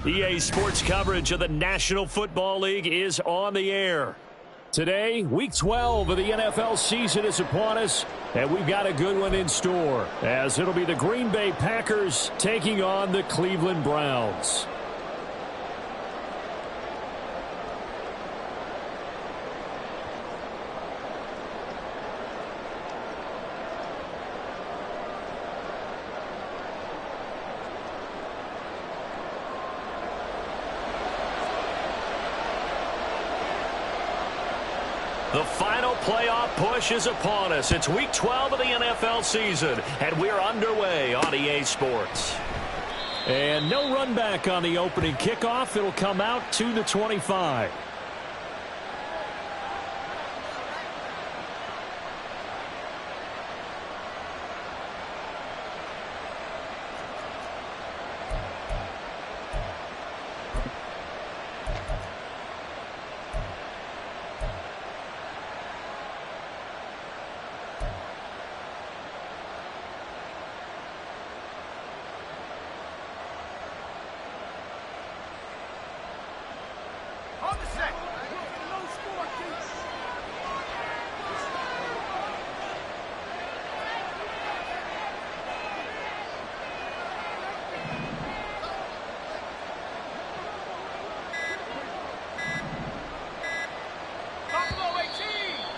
EA Sports coverage of the National Football League is on the air. Today, Week 12 of the NFL season is upon us, and we've got a good one in store, as it'll be the Green Bay Packers taking on the Cleveland Browns. The final playoff push is upon us. It's Week 12 of the NFL season, and we're underway on EA Sports. And no run back on the opening kickoff. It'll come out to the 25.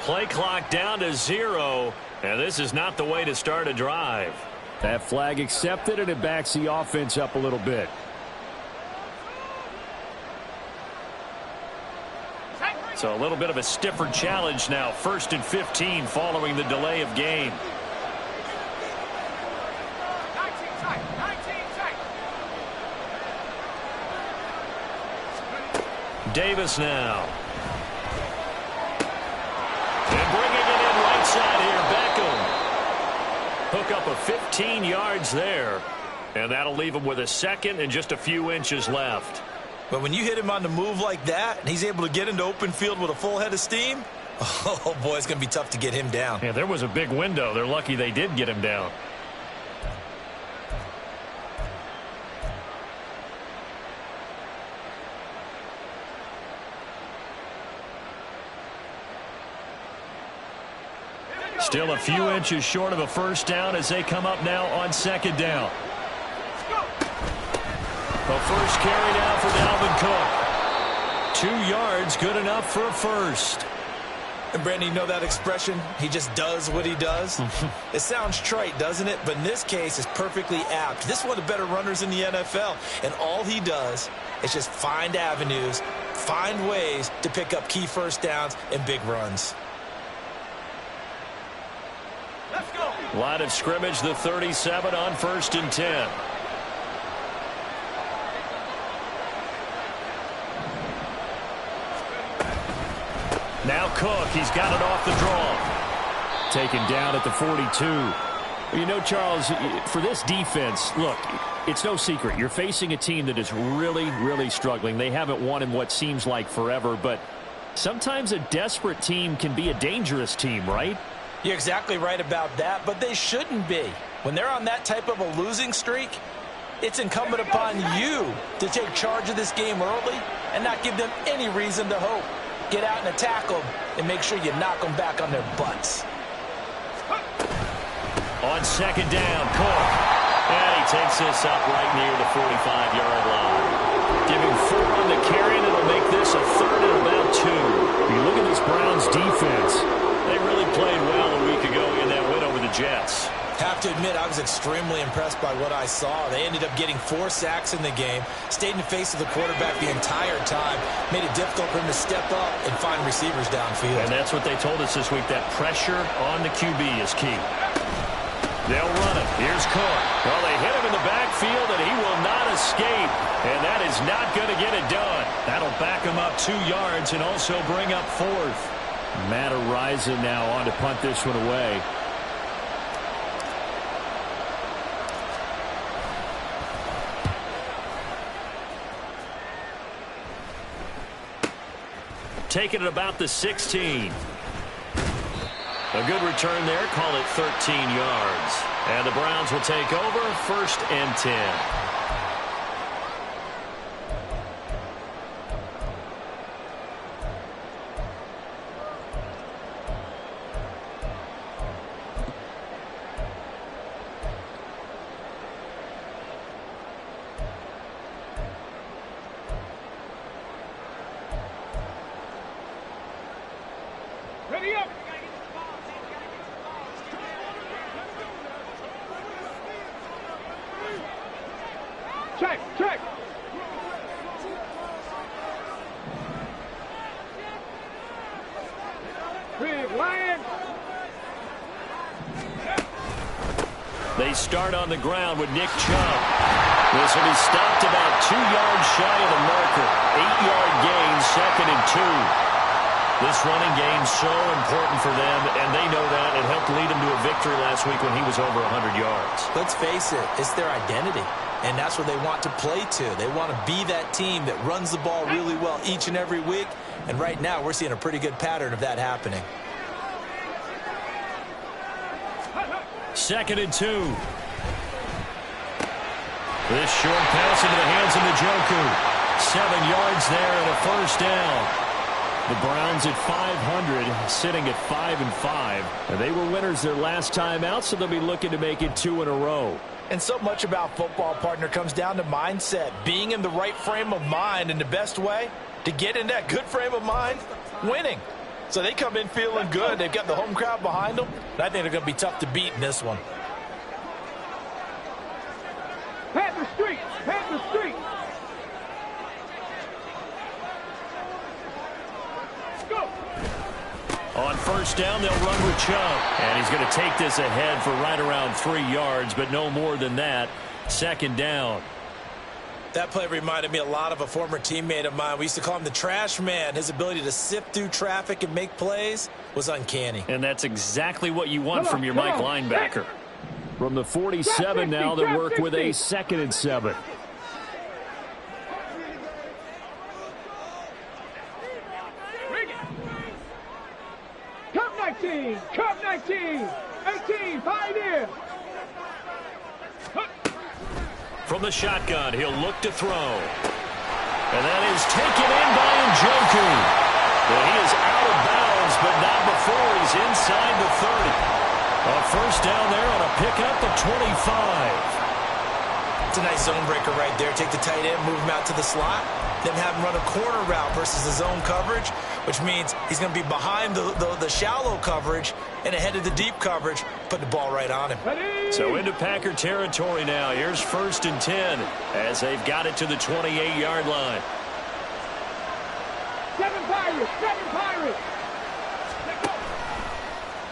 Play clock down to 0, and this is not the way to start a drive. That flag accepted, and it backs the offense up a little bit. So a little bit of a stiffer challenge now. 1st and 15 following the delay of game. Davis now. And bringing it in right side here, Beckham. Hook up a 15 yards there. And that'll leave him with a second and just a few inches left. But when you hit him on the move like that, and he's able to get into open field with a full head of steam, oh, boy, it's going to be tough to get him down. Yeah, there was a big window. They're lucky they did get him down. Still a few inches short of a first down as they come up now on 2nd down. A first carry now for Dalvin Cook. 2 yards, good enough for a first. And Brandon, you know that expression? He just does what he does? It sounds trite, doesn't it? But in this case, it's perfectly apt. This is one of the better runners in the NFL. And all he does is just find avenues, find ways to pick up key first downs and big runs. Let's go. Line of scrimmage, the 37 on 1st and 10. Now Cook, he's got it off the draw. Taken down at the 42. You know, Charles, for this defense, look, it's no secret. You're facing a team that is really, really struggling. They haven't won in what seems like forever, but sometimes a desperate team can be a dangerous team, right? You're exactly right about that, but they shouldn't be. When they're on that type of a losing streak, it's incumbent upon you to take charge of this game early and not give them any reason to hope. Get out and attack them and make sure you knock them back on their butts. On 2nd down, Cook. And he takes this up right near the 45-yard line. Give him 4 on the carry, and it'll make this a 3rd and about 2. You look at this Browns defense. They really played well a week ago in that win over the Jets. Have to admit, I was extremely impressed by what I saw. They ended up getting 4 sacks in the game, stayed in the face of the quarterback the entire time, made it difficult for him to step up and find receivers downfield. And that's what they told us this week, that pressure on the QB is key. They'll run it. Here's Cook. Well, they hit him in the backfield, and he will not escape. And that is not going to get it done. That'll back him up 2 yards and also bring up 4th. Matt Araiza now on to punt this one away. taking it about the 16. A good return there. Call it 13 yards. And the Browns will take over 1st and 10. Ready up. Check. Big Lion. They start on the ground with Nick Chubb. This will be stopped about 2 yards shy of the marker. 8-yard gain, 2nd and 2. This running game so important for them, and they know that. It helped lead them to a victory last week when he was over 100 yards. Let's face it, it's their identity, and that's what they want to play to. They want to be that team that runs the ball really well each and every week, and right now we're seeing a pretty good pattern of that happening. 2nd and 2. This short pass into the hands of Njoku. 7 yards there and a 1st down. The Browns at 500, sitting at 5-5. And they were winners their last time out, so they'll be looking to make it 2 in a row. And so much about football, partner, comes down to mindset. Being in the right frame of mind, and the best way to get in that good frame of mind, winning. So they come in feeling good. They've got the home crowd behind them. And I think they're going to be tough to beat in this one. Panther Street. Go. On 1st down, they'll run with Chubb. And he's going to take this ahead for right around 3 yards, but no more than that. 2nd down. That play reminded me a lot of a former teammate of mine. We used to call him the trash man. His ability to sift through traffic and make plays was uncanny. And that's exactly what you want from your Mike linebacker. From the 47 now, they work with a 2nd and 7. Cup 19. 18. Pioneer. From the shotgun, he'll look to throw. And that is taken in by Njoku. And he is out of bounds, but not before he's inside the 30. A 1st down there on a pickup at 25. It's a nice zone breaker right there. Take the tight end, move him out to the slot, then have him run a corner route versus the zone coverage, which means he's going to be behind the shallow coverage and ahead of the deep coverage, put the ball right on him. So into Packer territory now. Here's 1st and 10 as they've got it to the 28-yard line. 7 Pirates.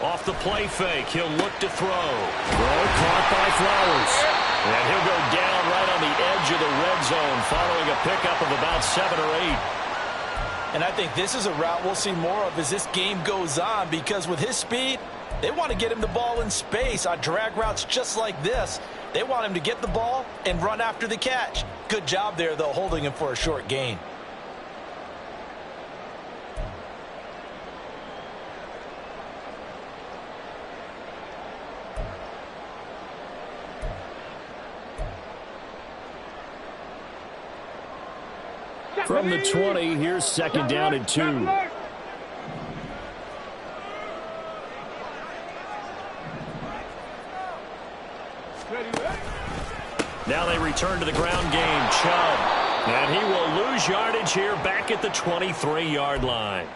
Off the play fake, he'll look to throw. Throw caught by Flowers. And he'll go down right on the edge of the red zone following a pickup of about 7 or 8. And I think this is a route we'll see more of as this game goes on, because with his speed, they want to get him the ball in space on drag routes just like this. They want him to get the ball and run after the catch. Good job there, though, holding him for a short gain. From the 20, here's 2nd down and 2. Now they return to the ground game. Chubb. And he will lose yardage here back at the 23-yard line.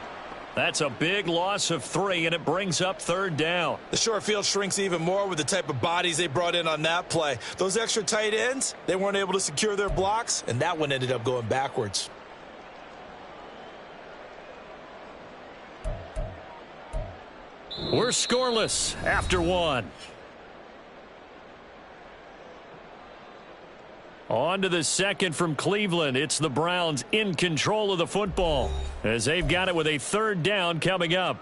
That's a big loss of 3, and it brings up 3rd down. The short field shrinks even more with the type of bodies they brought in on that play. Those extra tight ends, they weren't able to secure their blocks, and that one ended up going backwards. We're scoreless after 1. On to the 2nd from Cleveland. It's the Browns in control of the football as they've got it with a 3rd down coming up.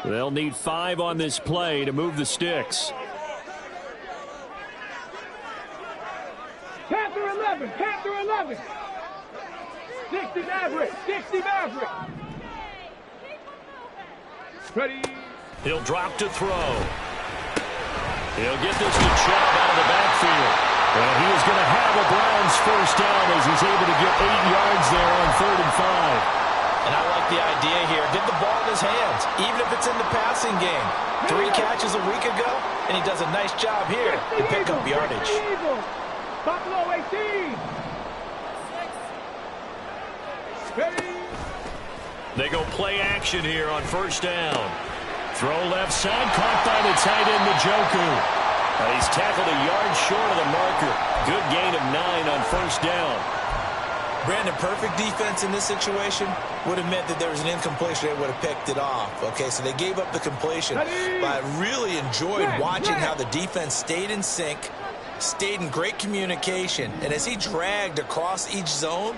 They'll need 5 on this play to move the sticks. Panther 11. 60 Maverick. 60 Maverick. Ready. He'll drop to throw. He'll get this to Chubb out of the backfield. Well, he is going to have a Browns first down as he's able to get 8 yards there on 3rd and 5. And I like the idea here. Get the ball in his hands, even if it's in the passing game. 3 catches a week ago, and he does a nice job here to pick up yardage. Buffalo 18. Ready. They go play action here on first down. Throw left side, caught by the tight end, Njoku. He's tackled a yard short of the marker. Good gain of 9 on first down. Brandon, perfect defense in this situation would have meant that there was an incompletion. They would have picked it off. Okay, so they gave up the completion. But I really enjoyed watching how the defense stayed in sync, stayed in great communication. And as he dragged across each zone,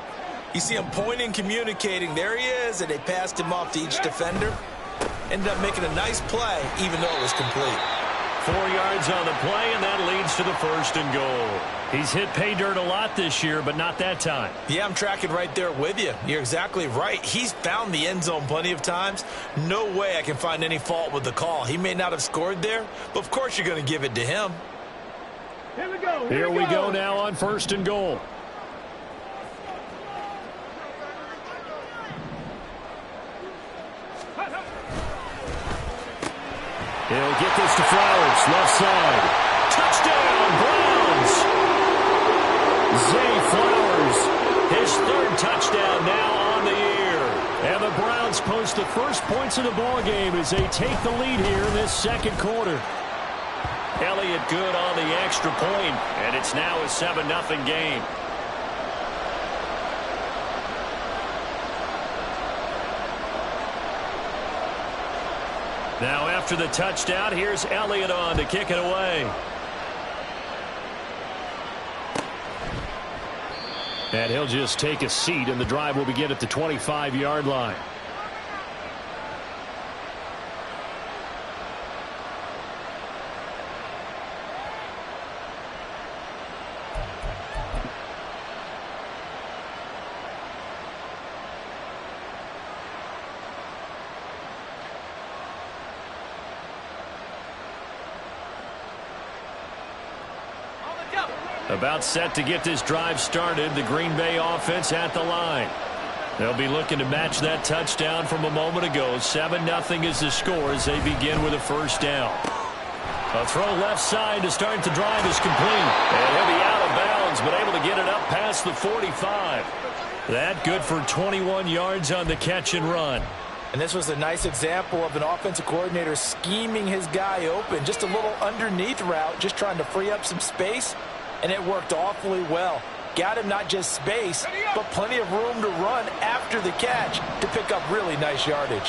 you see him pointing, communicating. There he is, and they passed him off to each defender. Ended up making a nice play, even though it was complete. 4 yards on the play, and that leads to the 1st and goal. He's hit pay dirt a lot this year, but not that time. Yeah, I'm tracking right there with you. You're exactly right. He's found the end zone plenty of times. No way I can find any fault with the call. He may not have scored there, but of course you're going to give it to him. Here we go. Here we go now on 1st and goal. He'll get this to Flowers, left side. Touchdown, Browns! Zay Flowers, his 3rd touchdown now on the year. And the Browns post the first points of the ballgame as they take the lead here in this 2nd quarter. Elliott good on the extra point, and it's now a 7-0 game. Now after the touchdown, here's Elliott on to kick it away. And he'll just take a seat, and the drive will begin at the 25-yard line. About set to get this drive started. The Green Bay offense at the line. They'll be looking to match that touchdown from a moment ago. 7-0 is the score as they begin with a first down. A throw left side to start the drive is complete. And he'll be out of bounds, but able to get it up past the 45. That good for 21 yards on the catch and run. And this was a nice example of an offensive coordinator scheming his guy open. Just a little underneath route, just trying to free up some space. And it worked awfully well. Got him not just space, but plenty of room to run after the catch to pick up really nice yardage.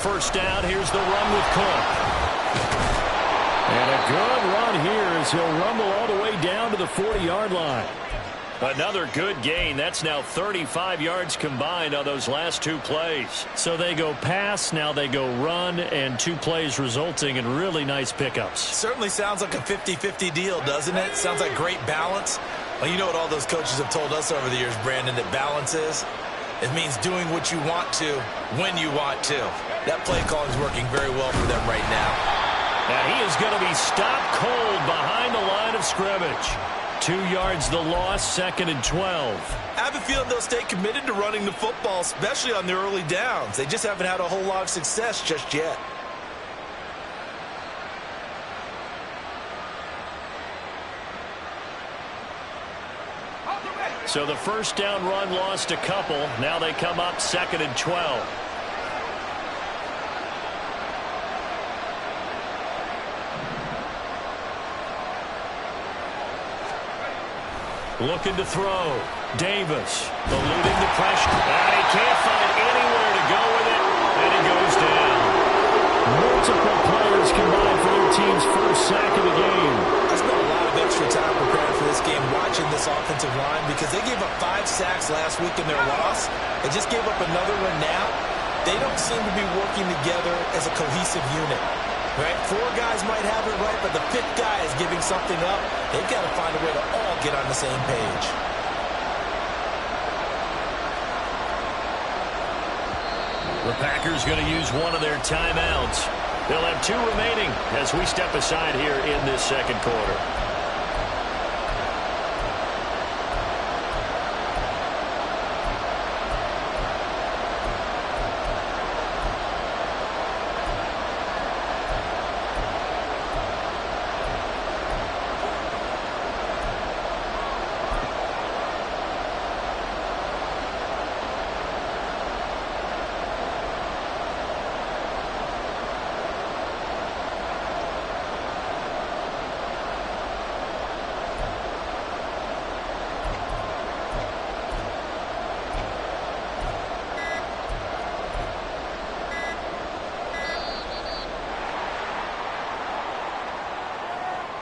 First down, here's the run with Cook. And a good run here as he'll rumble all the way down to the 40-yard line. Another good gain. That's now 35 yards combined on those last 2 plays. So they go pass, now they go run, and 2 plays resulting in really nice pickups. Certainly sounds like a 50-50 deal, doesn't it? Sounds like great balance. Well, you know what all those coaches have told us over the years, Brandon, that balance is? It means doing what you want to when you want to. That play calling is working very well for them right now. Now he is going to be stopped cold behind the line of scrimmage. 2 yards the loss, 2nd and 12. I have a feeling they'll stay committed to running the football, especially on their early downs. They just haven't had a whole lot of success just yet. So the first down run lost a couple. Now they come up 2nd and 12. Looking to throw. Davis eluding the pressure. And he can't find anywhere to go with it. And he goes down. Multiple players combined for their team's first sack of the game. I spent a lot of extra time preparing for this game watching this offensive line because they gave up 5 sacks last week in their loss. They just gave up another one now. They don't seem to be working together as a cohesive unit. Right? 4 guys might have it right, but the 5th guy is giving something up. They've got to find a way to all get on the same page. The Packers going to use one of their timeouts. They'll have 2 remaining as we step aside here in this second quarter.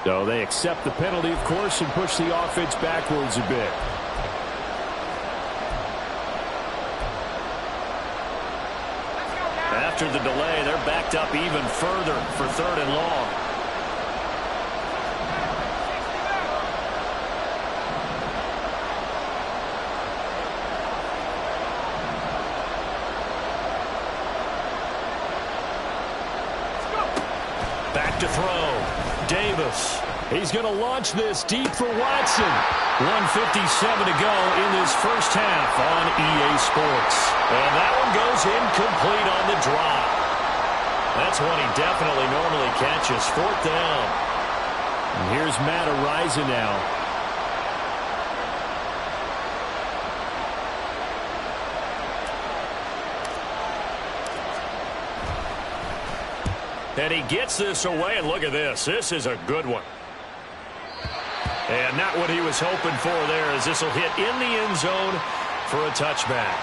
So they accept the penalty, of course, and push the offense backwards a bit. After the delay, they're backed up even further for 3rd and long. Back to throw. Davis. He's going to launch this deep for Watson. 1:57 to go in this first half on EA Sports. And that one goes incomplete on the drop. That's one he definitely normally catches. 4th down. And here's Matt Ariza now. And he gets this away, and look at this. This is a good one. And not what he was hoping for there, as this will hit in the end zone for a touchback.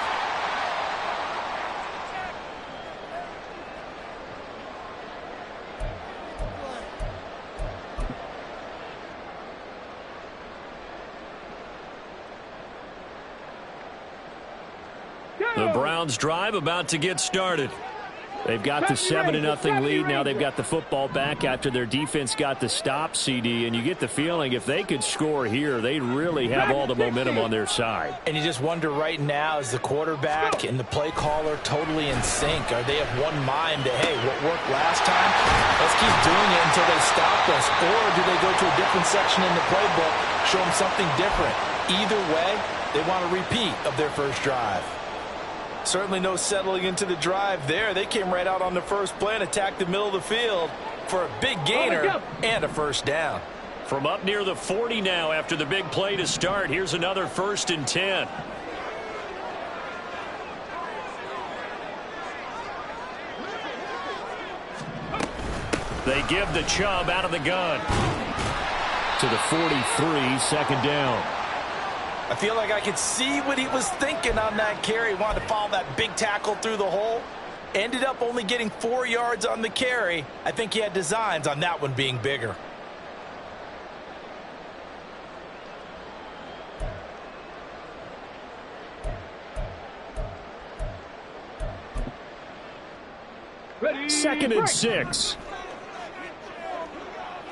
The Browns drive about to get started. They've got the 7-0 lead. Now they've got the football back after their defense got the stop, CD. And you get the feeling if they could score here, they'd really have all the momentum on their side. And you just wonder right now, is the quarterback and the play caller totally in sync? Are they of one mind that, hey, what worked last time, let's keep doing it until they stop us? Or do they go to a different section in the playbook, show them something different? Either way, they want a repeat of their first drive. Certainly no settling into the drive there. They came right out on the first play and attacked the middle of the field for a big gainer and a first down. From up near the 40 now after the big play to start. Here's another 1st and 10. They give the Chubb out of the gun. To the 43, 2nd down. I feel like I could see what he was thinking on that carry. He wanted to follow that big tackle through the hole. Ended up only getting 4 yards on the carry. I think he had designs on that one being bigger. Ready, 2nd and 6.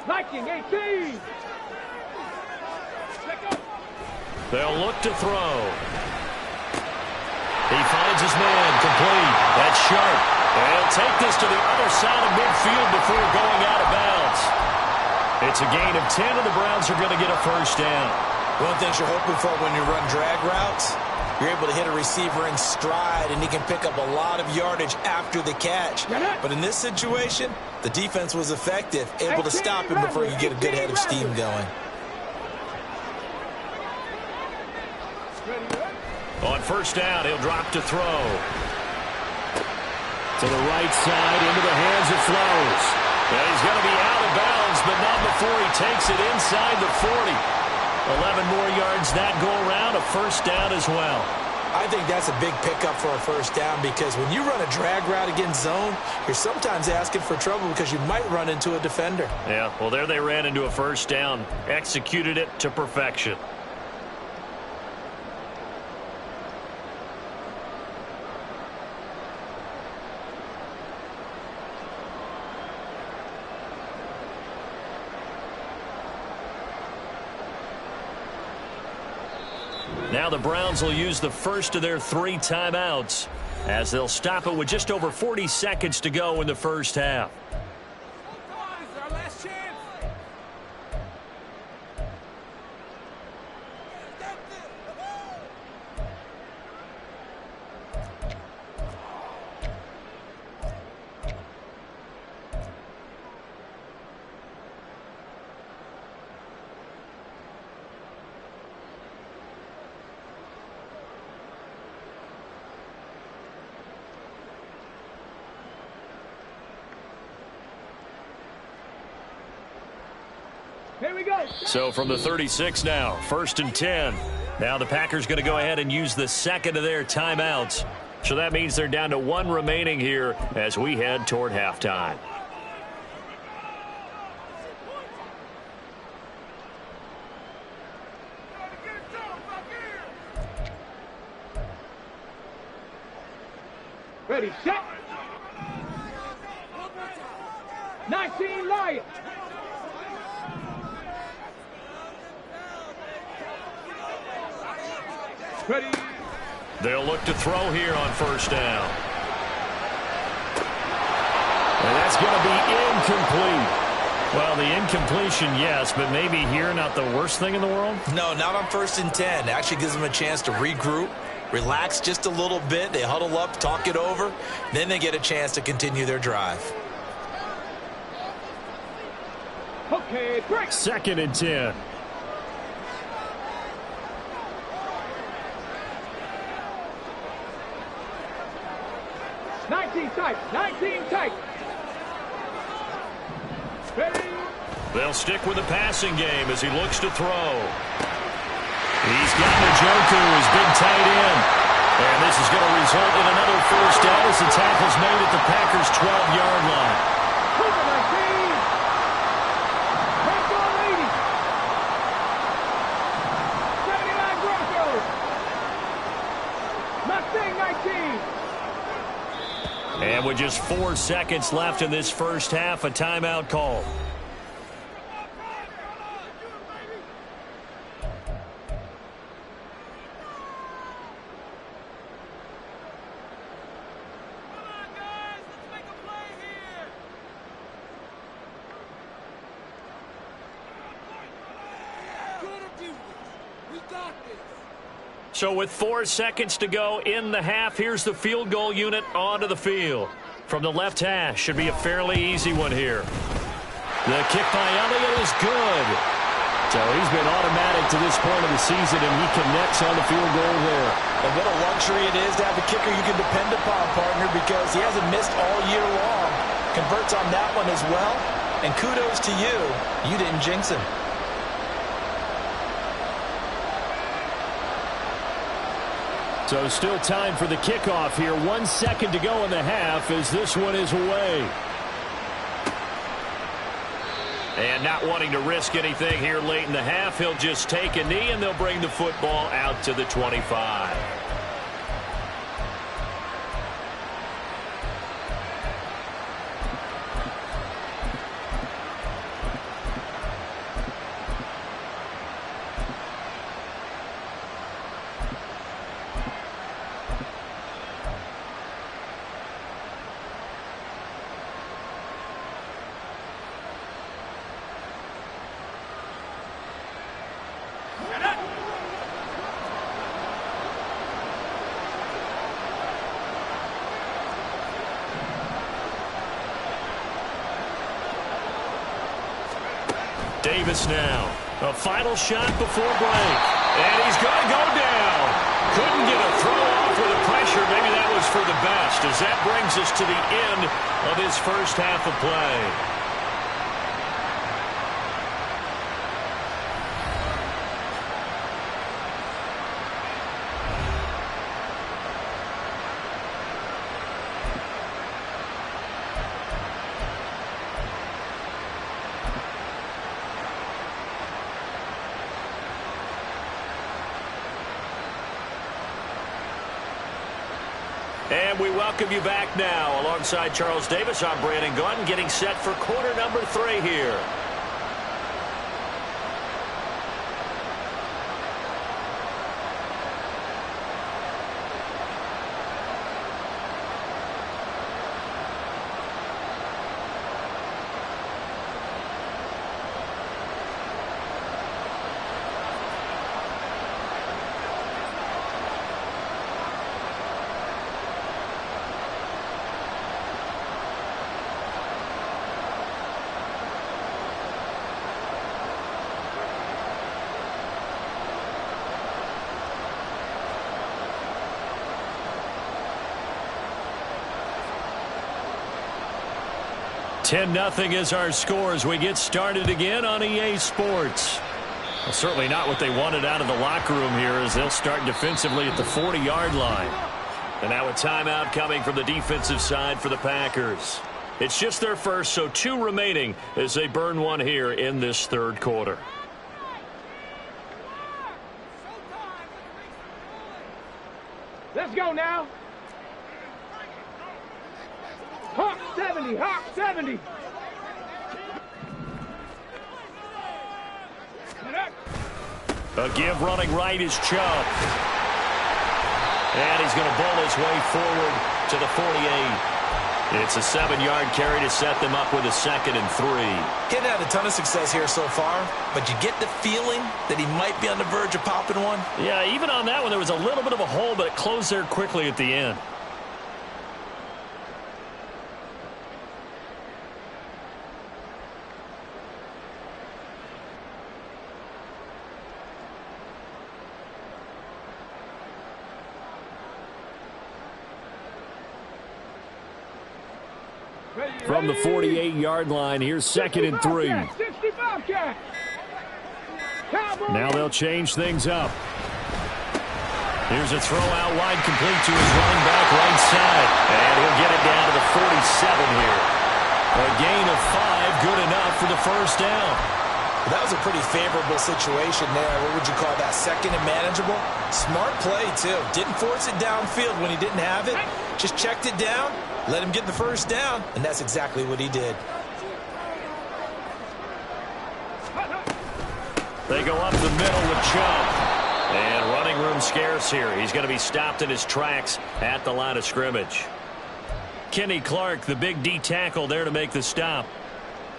Viking 18. They'll look to throw. He finds his man complete. That's sharp. They'll take this to the other side of midfield before going out of bounds. It's a gain of 10, and the Browns are going to get a first down. One of the things you're hoping for when you run drag routes, you're able to hit a receiver in stride, and he can pick up a lot of yardage after the catch. But in this situation, the defense was effective, able to stop him before you get a good head of steam going. On first down, he'll drop to throw. To the right side, into the hands of Flowers. And he's going to be out of bounds, but not before he takes it inside the 40. 11 more yards that go around, a first down as well. I think that's a big pickup for a first down, because when you run a drag route against zone, you're sometimes asking for trouble because you might run into a defender. Yeah, well, there they ran into a first down, executed it to perfection. Now the Browns will use the first of their 3 timeouts as they'll stop it with just over 40 seconds to go in the first half. Here we go. So from the 36 now, 1st and 10. Now the Packers going to go ahead and use the second of their timeouts. So that means they're down to 1 remaining here as we head toward halftime. Ready, set. 19 Lions. Ready. They'll look to throw here on 1st down. And that's going to be incomplete. Well, the incompletion, yes, but maybe here not the worst thing in the world? No, not on 1st and 10. It actually gives them a chance to regroup, relax just a little bit. They huddle up, talk it over. Then they get a chance to continue their drive. Okay, break. 2nd and 10. Nineteen tight. Ready. They'll stick with the passing game as he looks to throw. He's got Njoku, his big tight end. And this is going to result in another 1st down as the tackle's made at the Packers' 12-yard line. Over 19. Redzone Lg. 79 Broncos. Mustang 19. And with just 4 seconds left in this first half, a timeout call. So with 4 seconds to go in the half, here's the field goal unit onto the field. From the left hash, should be a fairly easy one here. The kick by Elliott is good. So he's been automatic to this point of the season, and he connects on the field goal there. And what a luxury it is to have a kicker you can depend upon, partner, because he hasn't missed all year long. Converts on that one as well. And kudos to you. You didn't jinx him. So still time for the kickoff here. 1 second to go in the half as this one is away. And not wanting to risk anything here late in the half, he'll just take a knee and they'll bring the football out to the 25. Davis now. A final shot before break. And he's going to go down. Couldn't get a throw off with the pressure. Maybe that was for the best, as that brings us to the end of his first half of play. And we welcome you back now. Alongside Charles Davis, I'm Brandon Gunn, getting set for quarter number 3 here. 10-0 is our score as we get started again on EA Sports. Well, certainly not what they wanted out of the locker room here as they'll start defensively at the 40-yard line. And now a timeout coming from the defensive side for the Packers. It's just their first, so 2 remaining as they burn one here in this third quarter. Let's go now. Hawk 70, Hawk 70. A give running right is Chubb. And he's going to bowl his way forward to the 48. It's a 7-yard carry to set them up with a 2nd and 3. He hadn't had a ton of success here so far, but you get the feeling that he might be on the verge of popping one. Yeah, even on that one, there was a little bit of a hole, but it closed there quickly at the end. From the 48-yard line, here's 2nd and 3. Now they'll change things up. Here's a throw out wide, complete to his running back right side. And he'll get it down to the 47 here. A gain of 5, good enough for the first down. That was a pretty favorable situation there. What would you call that? 2nd and manageable? Smart play, too. Didn't force it downfield when he didn't have it. Just checked it down, let him get the first down, and that's exactly what he did. They go up the middle with Chubb. And running room scarce here. He's going to be stopped in his tracks at the line of scrimmage. Kenny Clark, the big D tackle there to make the stop.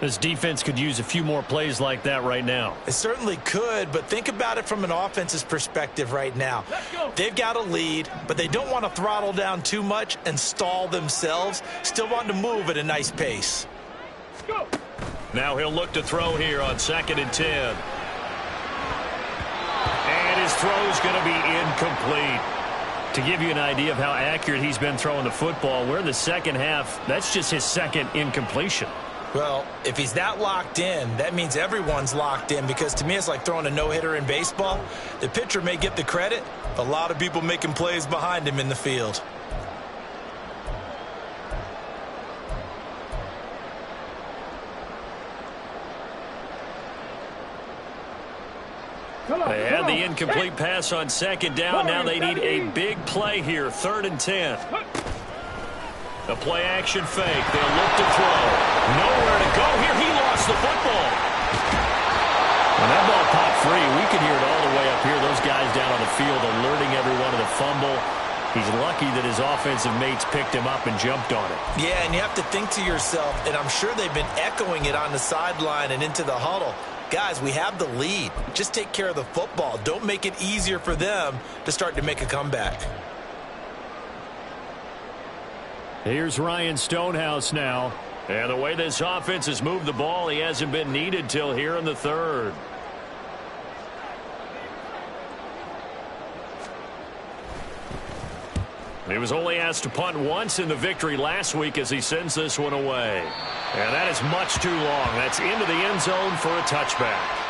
This defense could use a few more plays like that right now. It certainly could, but think about it from an offense's perspective right now. They've got a lead, but they don't want to throttle down too much and stall themselves. Still want to move at a nice pace. Now he'll look to throw here on 2nd and 10. And his throw's going to be incomplete. To give you an idea of how accurate he's been throwing the football, we're in the second half. That's just his 2nd incompletion. Well, if he's that locked in, that means everyone's locked in, because to me it's like throwing a no-hitter in baseball. The pitcher may get the credit, a lot of people making plays behind him in the field. They had the incomplete pass on 2nd down. Now they need a big play here, 3rd and 10. A play-action fake. They'll look to throw. Nowhere to go here. He lost the football. When that ball popped free, we could hear it all the way up here. Those guys down on the field alerting everyone of the fumble. He's lucky that his offensive mates picked him up and jumped on it. Yeah, and you have to think to yourself, and I'm sure they've been echoing it on the sideline and into the huddle. Guys, we have the lead. Just take care of the football. Don't make it easier for them to start to make a comeback. Here's Ryan Stonehouse now. And the way this offense has moved the ball, he hasn't been needed till here in the 3rd. He was only asked to punt once in the victory last week as he sends this one away. And that is much too long. That's into the end zone for a touchback.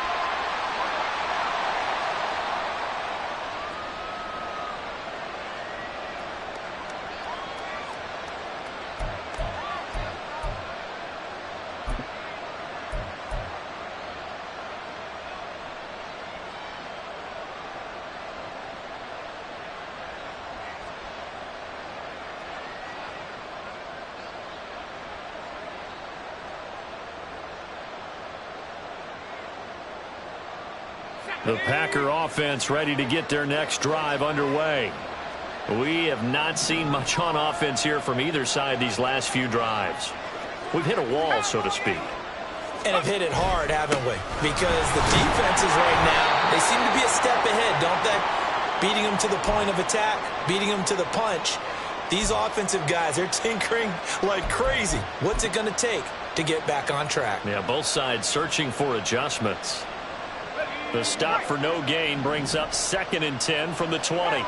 The Packer offense ready to get their next drive underway. We have not seen much on offense here from either side these last few drives. We've hit a wall, so to speak. And have hit it hard, haven't we? Because the defenses right now, they seem to be a step ahead, don't they? Beating them to the point of attack, beating them to the punch. These offensive guys, they're tinkering like crazy. What's it going to take to get back on track? Yeah, both sides searching for adjustments. The stop for no gain brings up 2nd and 10 from the 20.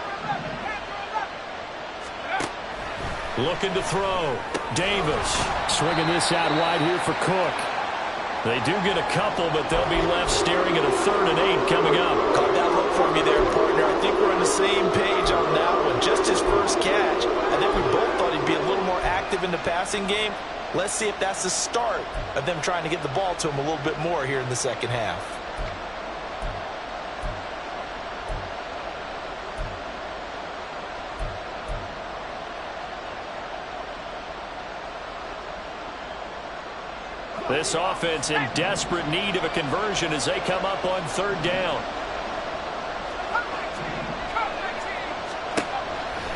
Looking to throw. Davis swinging this out wide here for Cook. They do get a couple, but they'll be left staring at a 3rd and 8 coming up. Caught that look for me there, partner. I think we're on the same page on that one. Just his first catch. I think we both thought he'd be a little more active in the passing game. Let's see if that's the start of them trying to get the ball to him a little bit more here in the second half. This offense in desperate need of a conversion as they come up on 3rd down.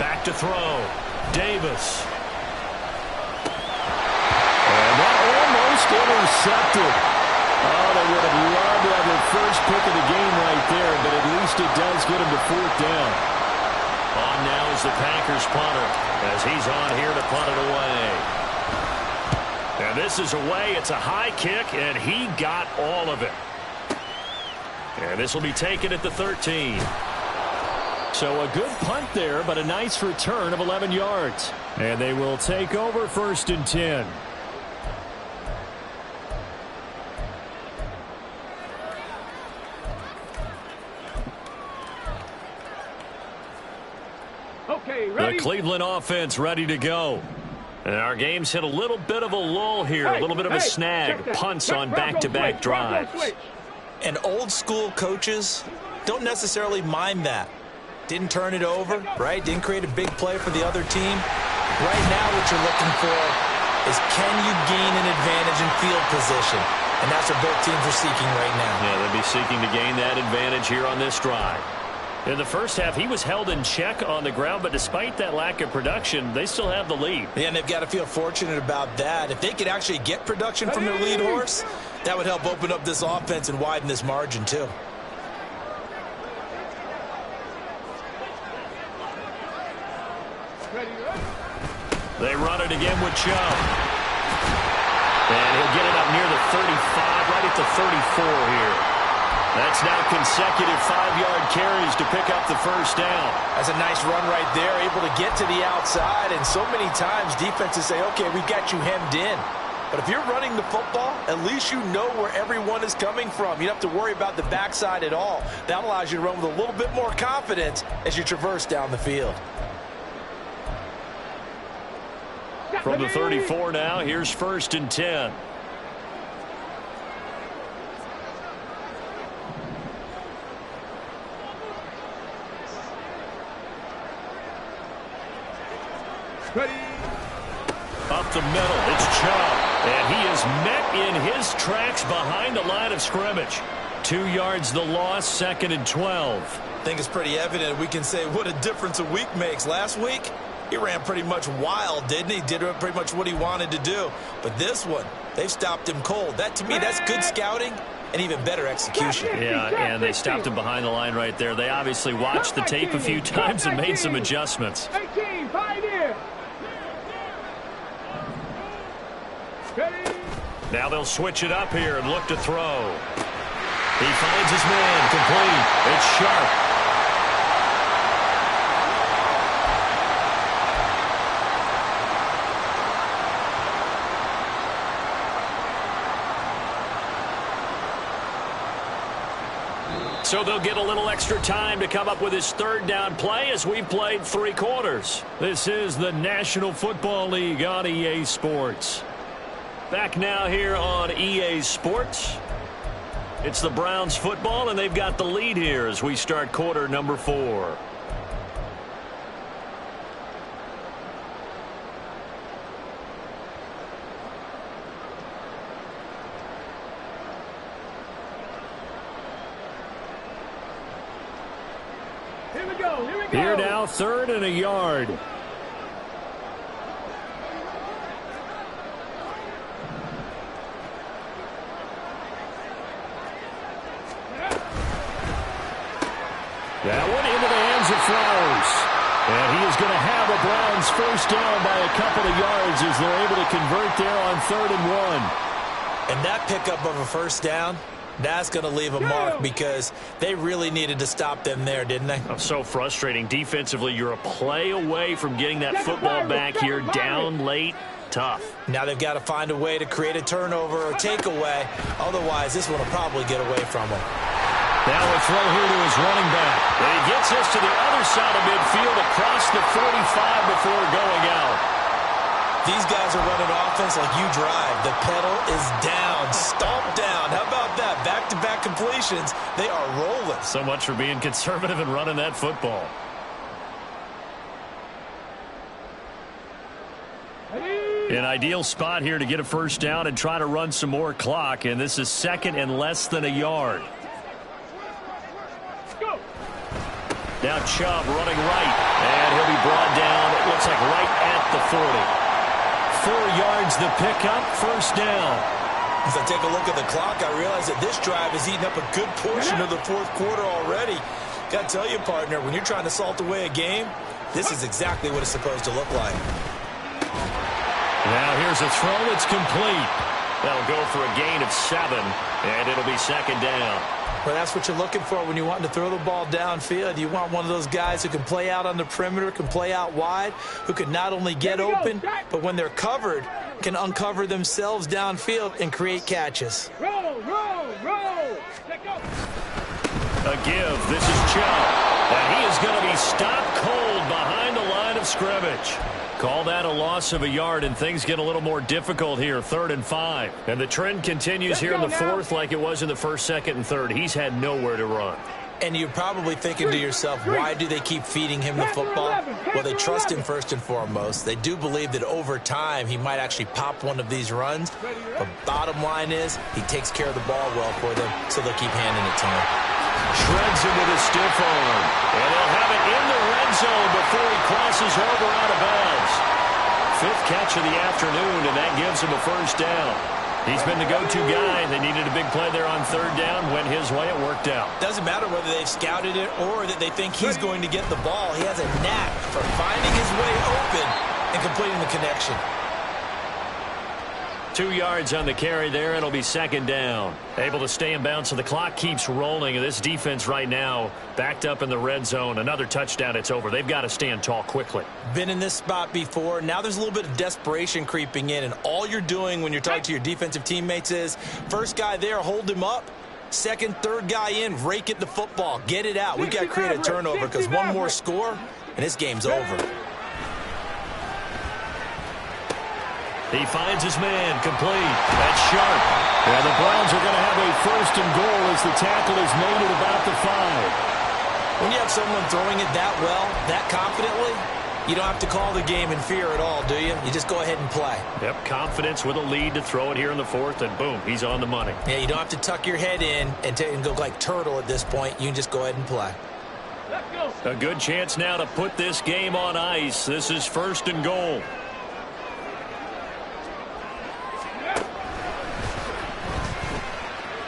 Back to throw. Davis. And that almost intercepted. Oh, they would have loved to have their first pick of the game right there, but at least it does get them to 4th down. On now is the Packers punter as he's on here to punt it away. And this is away. It's a high kick, and he got all of it. And this will be taken at the 13. So a good punt there, but a nice return of 11 yards. And they will take over 1st and 10. Okay, ready? The Cleveland offense ready to go. And our game's hit a little bit of a lull here, a little bit of a snag. Punts on back-to-back drives. And old-school coaches don't necessarily mind that. Didn't turn it over, right? Didn't create a big play for the other team. Right now what you're looking for is can you gain an advantage in field position? And that's what both teams are seeking right now. Yeah, they'll be seeking to gain that advantage here on this drive. In the first half, he was held in check on the ground, but despite that lack of production, they still have the lead. Yeah, and they've got to feel fortunate about that. If they could actually get production from their lead horse, that would help open up this offense and widen this margin, too. They run it again with Chubb. And he'll get it up near the 35, right at the 34 here. That's now consecutive 5-yard carries to pick up the 1st down. That's a nice run right there, able to get to the outside. And so many times defenses say, okay, we got you hemmed in. But if you're running the football, at least you know where everyone is coming from. You don't have to worry about the backside at all. That allows you to run with a little bit more confidence as you traverse down the field. From the 34 now, here's 1st and 10. Ready? Up the middle, it's Chubb. And he is met in his tracks behind the line of scrimmage. 2 yards the loss, 2nd and 12. I think it's pretty evident we can say what a difference a week makes. Last week, he ran pretty much wild, didn't he? Did pretty much what he wanted to do. But this one, they've stopped him cold. That, to me, that's good scouting and even better execution. Yeah, and they stopped him behind the line right there. They obviously watched the tape a few times and made some adjustments. 18, pioneer. Ready? Now they'll switch it up here and look to throw. He finds his man, complete. It's Sharp. So they'll get a little extra time to come up with his 3rd down play as we've played 3 quarters. This is the National Football League on EA Sports. Back now here on EA Sports. It's the Browns football, and they've got the lead here as we start quarter number 4. Here we go. Here now, 3rd and a yard. That one into the hands of Flowers. And he is going to have a Browns 1st down by a couple of yards as they're able to convert there on 3rd and 1. And that pickup of a 1st down, That's going to leave a mark because they really needed to stop them there, didn't they? Oh, so frustrating. Defensively, you're a play away from getting that football back here, down late. Tough. Now they've got to find a way to create a turnover or takeaway. Otherwise, this one will probably get away from them. Now a throw here to his running back. And he gets this to the other side of midfield across the 45 before going out. These guys are running offense like you drive. The pedal is down, stomped down. How about that? Back-to-back completions. They are rolling. So much for being conservative and running that football. An ideal spot here to get a first down and try to run some more clock. And this is second and less than a yard. Now Chubb running right. And he'll be brought down, it looks like right at the 40. 4 yards the pickup, first down. As I take a look at the clock, I realize that this drive has eaten up a good portion of the fourth quarter already. Got to tell you, partner, when you're trying to salt away a game, this is exactly what it's supposed to look like. Now here's a throw. It's complete. That'll go for a gain of 7, and it'll be second down. Well, that's what you're looking for when you want to throw the ball downfield. You want one of those guys who can play out on the perimeter, can play out wide, who can not only get open, but when they're covered, can uncover themselves downfield and create catches. Roll, roll, roll. Let go. A give. This is Chubb. And he is going to be stopped cold behind the line of scrimmage. Call that a loss of a yard, and things get a little more difficult here, 3rd and 5. And the trend continues here in the fourth like it was in the first, second, and third. He's had nowhere to run. And you're probably thinking to yourself, why do they keep feeding him the football? Well, they trust him first and foremost. They do believe that over time he might actually pop one of these runs. But bottom line is he takes care of the ball well for them, so they'll keep handing it to him. Shreds him with a stiff arm. And they'll have it in the red zone before he crosses over out of bounds. 5th catch of the afternoon, and that gives him a first down. He's been the go-to guy. They needed a big play there on 3rd down. Went his way. It worked out. Doesn't matter whether they've scouted it or that they think he's going to get the ball. He has a knack for finding his way open and completing the connection. 2 yards on the carry there. It'll be second down. Able to stay in bounds, so the clock keeps rolling. And this defense right now backed up in the red zone. Another touchdown, it's over. They've got to stand tall quickly. Been in this spot before. Now there's a little bit of desperation creeping in. And all you're doing when you're talking to your defensive teammates is, first guy there, hold him up. Second, third guy in, rake at the football. Get it out. We've got to create a turnover because one more score, and this game's over. He finds his man, complete. That's sharp. And the Browns are going to have a first and goal as the tackle is made at about the 5. When you have someone throwing it that well, that confidently, you don't have to call the game in fear at all, do you? You just go ahead and play. Yep, confidence with a lead to throw it here in the 4th, and boom, he's on the money. Yeah, you don't have to tuck your head in and go like turtle at this point. You can just go ahead and play. Let's go. A good chance now to put this game on ice. This is first and goal.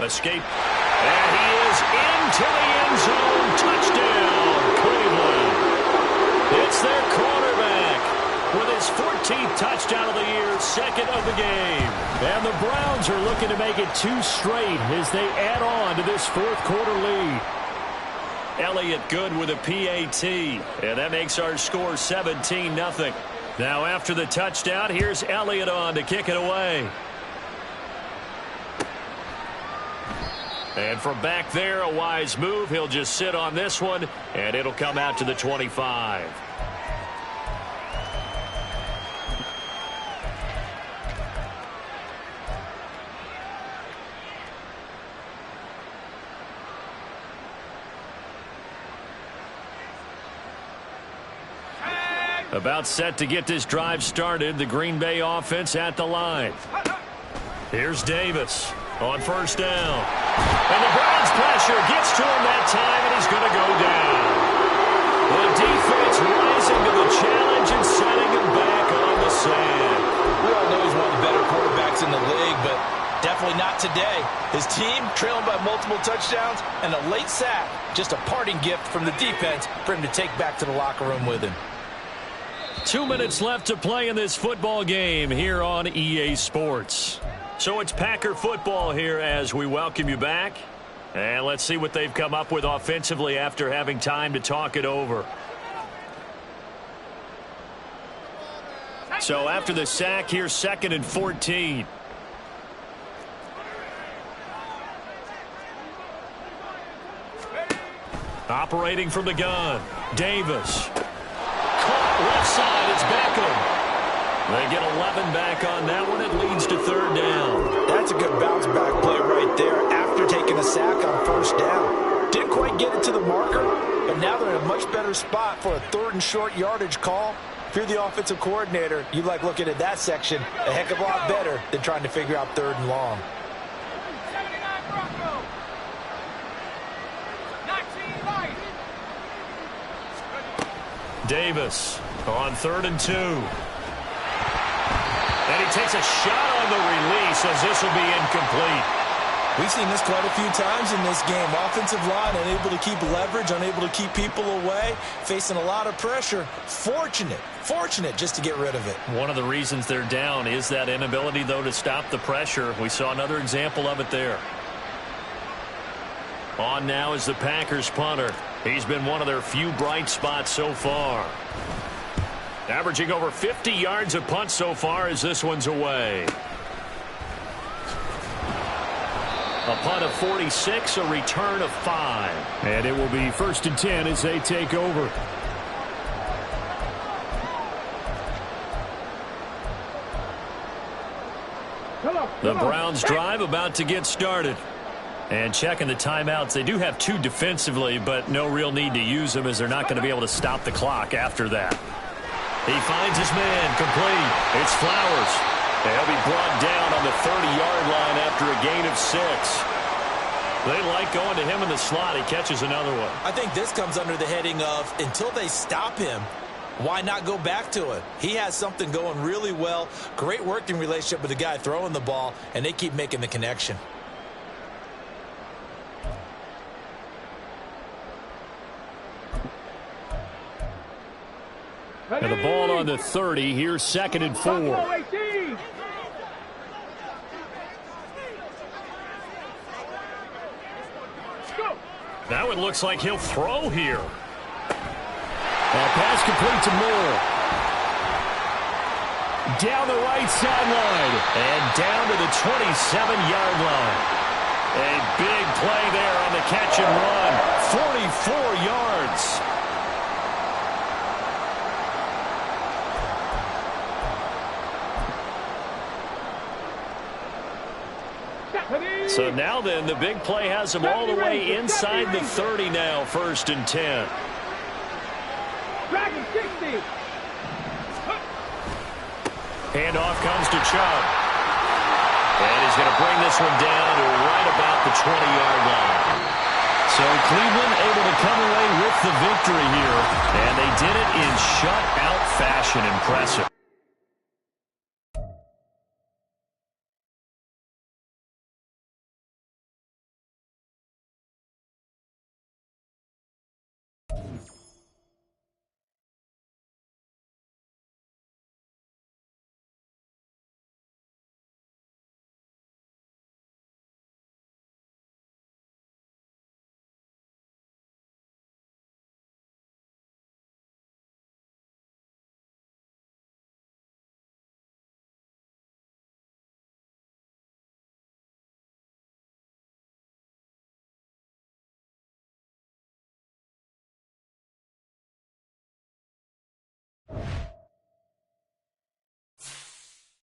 Escape. And he is into the end zone. Touchdown, Cleveland. It's their quarterback with his 14th touchdown of the year, 2nd of the game. And the Browns are looking to make it 2 straight as they add on to this 4th quarter lead. Elliott good with a PAT. And that makes our score 17-0. Now after the touchdown, here's Elliott on to kick it away. And from back there, a wise move. He'll just sit on this one, and it'll come out to the 25. About set to get this drive started. The Green Bay offense at the line. Here's Davis on first down. And the Browns pressure gets to him that time, and he's going to go down. The defense rising to the challenge and setting him back on the sand. We all know he's one of the better quarterbacks in the league, but definitely not today. His team trailing by multiple touchdowns and a late sack. Just a parting gift from the defense for him to take back to the locker room with him. 2 minutes left to play in this football game here on EA Sports. So it's Packer football here as we welcome you back. And let's see what they've come up with offensively after having time to talk it over. So after the sack, here's 2nd and 14. Operating from the gun, Davis. Caught left side, it's Beckham. They get 11 back on that one. It leads to 3rd down. That's a good bounce back play right there after taking a sack on 1st down. Didn't quite get it to the marker, but now they're in a much better spot for a 3rd and short yardage call. If you're the offensive coordinator, you like looking at that section a heck of a lot better than trying to figure out 3rd and long. Davis on 3rd and 2. And he takes a shot on the release as this will be incomplete. We've seen this quite a few times in this game. Offensive line unable to keep leverage, unable to keep people away, facing a lot of pressure. Fortunate just to get rid of it. One of the reasons they're down is that inability, though, to stop the pressure. We saw another example of it there. On now is the Packers punter. He's been one of their few bright spots so far. Averaging over 50 yards a punt so far as this one's away. A punt of 46, a return of 5. And it will be 1st and 10 as they take over. The Browns drive about to get started. And checking the timeouts, they do have 2 defensively, but no real need to use them as they're not going to be able to stop the clock after that. He finds his man, complete. It's Flowers. He'll be brought down on the 30-yard line after a gain of 6. They like going to him in the slot. He catches another one. I think this comes under the heading of until they stop him, why not go back to it? He has something going really well. Great working relationship with the guy throwing the ball, and they keep making the connection. And the ball on the 30. Here's 2nd and 4. Now it looks like he'll throw here. Pass complete to Moore. Down the right sideline. And down to the 27-yard line. A big play there on the catch and run. 44 yards. So now then, the big play has them all the way inside the 30 now, 1st and 10. Handoff comes to Chubb. And he's going to bring this one down to right about the 20-yard line. So Cleveland able to come away with the victory here. And they did it in shutout fashion. Impressive.